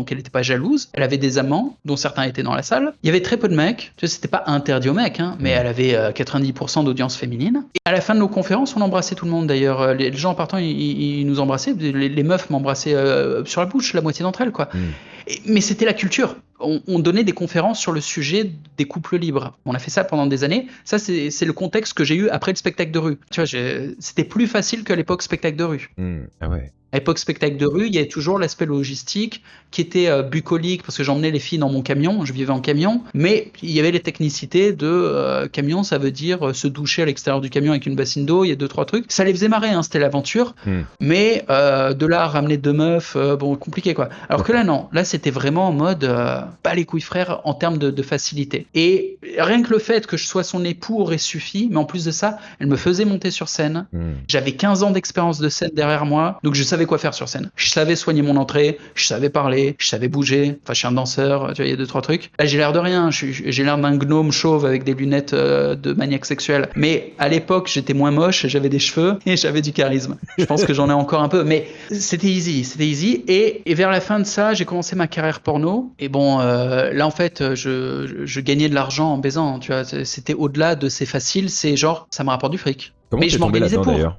Donc elle n'était pas jalouse, elle avait des amants, dont certains étaient dans la salle. Il y avait très peu de mecs, tu sais, c'était pas interdit aux mecs, hein, mais elle avait 90% d'audience féminine. Et à la fin de nos conférences, on embrassait tout le monde d'ailleurs. Les gens en partant, ils nous embrassaient, les meufs m'embrassaient sur la bouche, la moitié d'entre elles, quoi. Mais c'était la culture. On donnait des conférences sur le sujet des couples libres. On a fait ça pendant des années. Ça, c'est le contexte que j'ai eu après le spectacle de rue. Tu vois, c'était plus facile que l'époque spectacle de rue. Ah ouais. À l'époque spectacle de rue, il y avait toujours l'aspect logistique qui était bucolique parce que j'emmenais les filles dans mon camion, je vivais en camion, mais il y avait les technicités de camion, ça veut dire se doucher à l'extérieur du camion avec une bassine d'eau, il y a 2-3 trucs. Ça les faisait marrer, hein, c'était l'aventure, mais de là à ramener 2 meufs, bon, compliqué quoi. Alors que là, non, là c'était vraiment en mode pas les couilles frères en termes de facilité. Et rien que le fait que je sois son époux aurait suffi, mais en plus de ça, elle me faisait monter sur scène. J'avais 15 ans d'expérience de scène derrière moi, donc je savais quoi faire sur scène. Je savais soigner mon entrée, je savais parler, je savais bouger. Enfin, je suis un danseur, tu vois, il y a 2-3 trucs. Là, j'ai l'air de rien. J'ai l'air d'un gnome chauve avec des lunettes de maniaque sexuel. Mais à l'époque, j'étais moins moche, j'avais des cheveux et j'avais du charisme. Je pense que j'en ai encore un peu, mais c'était easy. Et vers la fin de ça, j'ai commencé ma carrière porno. Et bon, là, en fait, je gagnais de l'argent en baisant. Tu vois, c'était au-delà de c'est facile, c'est genre, ça me rapporte du fric. Comment Mais t'es je tombé m'organisais là-dedans pour. d'ailleurs?